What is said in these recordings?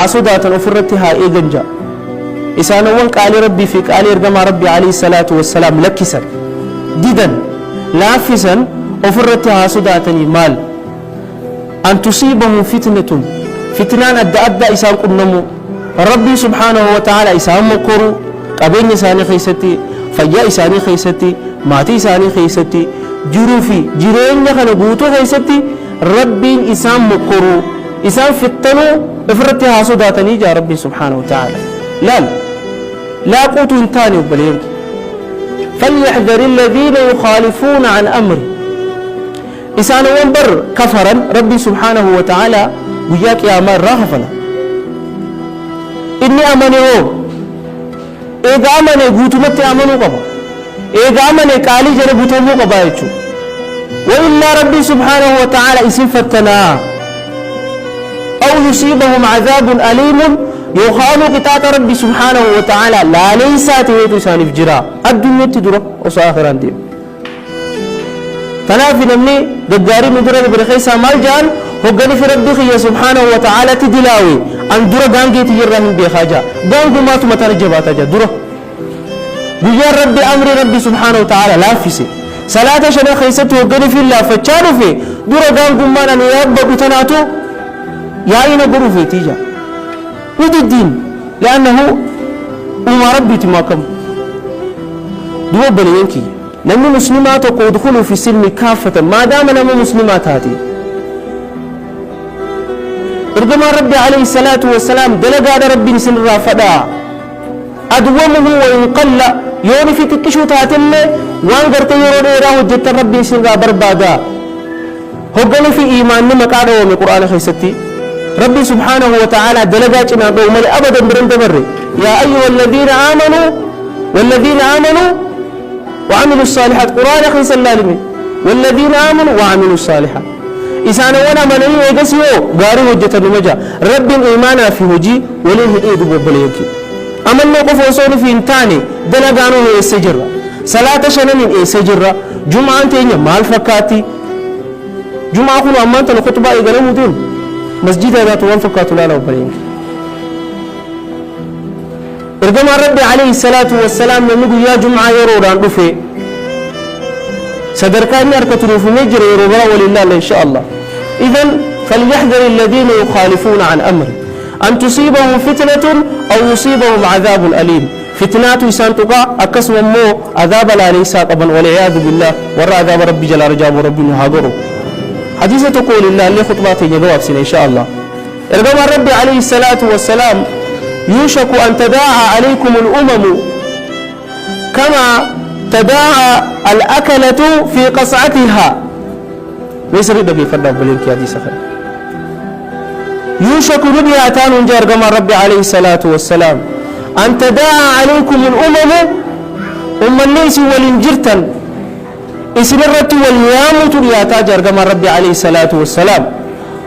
هاسودات أفرتها إيجنجا إسانو وان قال ربي في قال إرجما ربي عليه الصلاة والسلام لكسا ديدا لافسا أفرتها هاسوداتني مال أن تصيبهم فتنان أدى إسان قنمو ربي سبحانه وتعالى إسان مقرو قبين إساني خيستي فيا إساني خيستي ماتي إساني خيستي جروفي جرين يخلو بوتو خيستي ربي إسان مقرو إسان فتنو افرتي هاسو داتني جا ربي سبحانه وتعالى لا قوت انتاني وبلينك فليحذر الذين يخالفون عن أمري إسان وانبر كفرا ربي سبحانه وتعالى وياك يا أمان راهفنا إني أمني إذا أمني قوتمت أمنو قبا إذا أمني قالي جرى قوتمو قبا يجو وإلا ربي سبحانه وتعالى اسم فتنا أو يصيبهم عذاب أليم يخالوا قطاة ربي سبحانه وتعالى لا ليس تهيتو ساني فجرا الدنيا تدرى وسآخرا ديم تنافي نمني دقاري مدرى برخيصة مالجان هقني في ربي سبحانه وتعالى تدلاوي أن درى قانجي تجرى من بيخاجا قانجو ما تمتان الجبات جا درى بيار ربي أمر ربي سبحانه وتعالى لا فيسي صلاة شنا خيسته هقني في الله فتشانو في درى قانجو ما نيابا بتناتو يا أين قروا في تيجا ود الدين لأنه أمر ربي تماكم دو بلينكي نمو مسلمات ودخلوا في السلم كافة ما دام نمو مسلمات هاتي ربما ربي عليه الصلاة والسلام دلقا ربي نسن رافدا أدومه وإن قل يوني في تكشو تاتم وان قرت يرون إراه جدت ربي نسن بربادا هقل في إيمان نمكانا ومن قرآن خيستي ربي سبحانه وتعالى دلقا جنا قوم أبدا برند بري يا أيها الذين آمنوا والذين آمنوا وعملوا الصالحات قرآن خيس اللالمين والذين آمنوا وعملوا الصالحات إسانا وانا مني ويقسيو قاري وجهة النمجة رب إيمانا في هجي وليه إيدو ببليوكي أمن نوقف وصول في انتاني دلقانو هي السجرة صلاة شنن إيه سجرة جمعة تينيا مال فكاتي جمعة كنو أمانتا لخطباء إيقانو دين مسجد ذات وانفقات لا لو بليوكي رقم ربي عليه الصلاة والسلام نقول يا جمعة يروران رفي صدركاني أركتني في مجر يروبا ولله إن شاء الله إذن فليحذر الذين يخالفون عن أمره أن تصيبهم فتنة أو يصيبهم عذاب أليم فتنات يسانتقى أكسوا مو عذاب لا ليس قبا والعياذ بالله ورى عذاب ربي جل رجاب وربي نهاجره حديثة تقول الله اللي خطباتي جواب سنة إن شاء الله رقم ربي عليه الصلاة والسلام يوشك أن تداعى عليكم الأمم كما تداعى الأكلة في قصعتها ليس ريدا بيفرد بلينك يا دي سخر يوشك نبي أتان جار كما ربي عليه الصلاة والسلام أن تداعى عليكم الأمم الناس والإنجرتن إسنرت واليامت رياتا جار كما ربي عليه الصلاة والسلام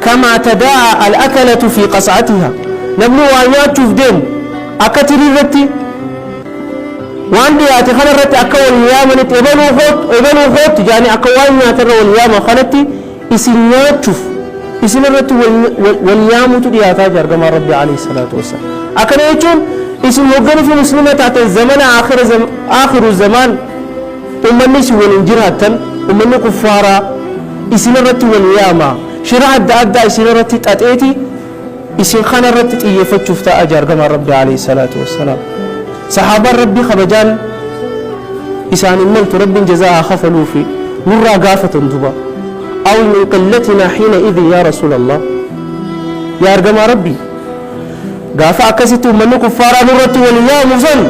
كما تداعى الأكلة في قصعتها نبنو وانيات تفدين أكتري رتي واندي أتخلى رتي أكوال اليامن إبنو خوت يعني أكوال ناتر واليامن خلتي إسنيات تف إسن رتي واليامن تدياتا جرقما ربي عليه الصلاة والسلام أكنا يجون إسن وقن في مسلمة تحت الزمن آخر الزمان أمني سوى الانجرهة أمني كفارة إسن رتي واليامن شرع الدعاء إسن رتي تأتيتي إسن خان رتت إيه فتشفت أجر كما ربي عليه الصلاة والسلام صحابة ربي خبجان إسان الملت رب جزاء خفلوا في نرى قافة دبا أو من قلتنا حينئذ يا رسول الله يا أرقم ربي قافة أكست من كفارا نرت والله مفن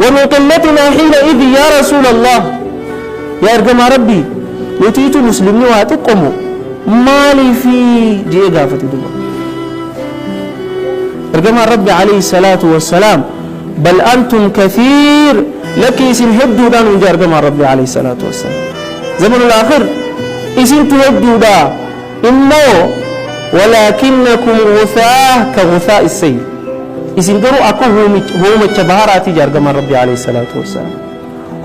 ومن قلتنا حينئذ يا رسول الله يا أرقم ربي يتيت مسلمين واتقموا مالي في جي قافة دبا رقم ربي عليه الصلاة والسلام بل أنتم كثير لك اسم هدو دان وجار رقم ربي عليه الصلاة والسلام زمن الآخر اسم تهدو دا إنه ولكنكم غثاء كغثاء السيل اسم قروا أكو هو متشبهاراتي جار رقم ربي عليه الصلاة والسلام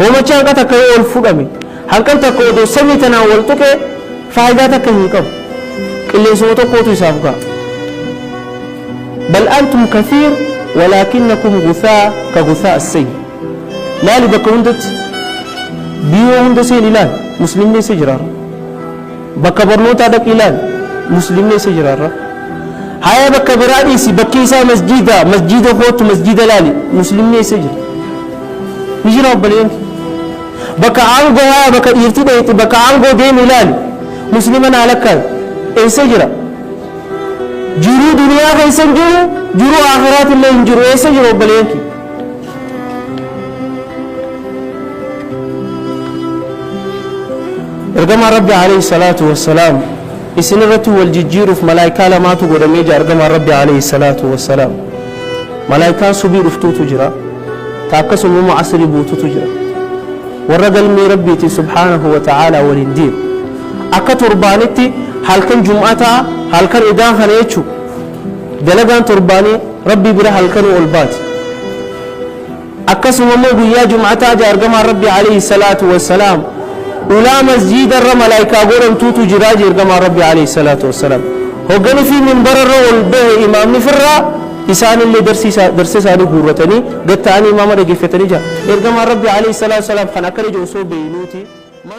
هو متشبهاراتك يقول فرمي هل كنت قودو سمي تناولتك فائداتك هنكم اللي سوتو قوتو يسابقا بل أنتم كثير ولكنكم غثاء كغثاء السيل لا لبك هندت بيو هند سين إلان مسلمين سجرار بك برنوتا دك إلان مسلمين سجرار هاي بك براديسي بكيسا مسجد خوت مسجد لالي مسلمين سجر نجرا بلين بك عنقو هاي بك يرتدي بك عنقو دين إلان مسلمين على كان إيه سجرا جرو دنيا كيسن جرو آخرات الله جرو إيه سجرا بلين ارجما ربي عليه الصلاة والسلام إسنرته والججير في ملائكة لما تقول ميجا ارجما ربي عليه الصلاة والسلام ملائكة سبي رفتو تجرى تاكس مم عصري بوتو تجرى والرجل مي ربي سبحانه وتعالى والدين أكتر بانتي هل كان جمعتها هل كان إدان خنيتشو دلقان ترباني ربي بره هل كان والبات أكس مم بيا جمعتها جا ارجما ربي عليه الصلاة والسلام ولا مسجد الملائكة قرن توتو جراج يرجما ربي عليه الصلاة والسلام هو قال في من برر والبه إمام نفرة إنسان اللي درسي ساري قرتني قلت أنا إمام رجفتني جا يرجما ربي عليه الصلاة والسلام خنا كرج وصوب بينوتي ما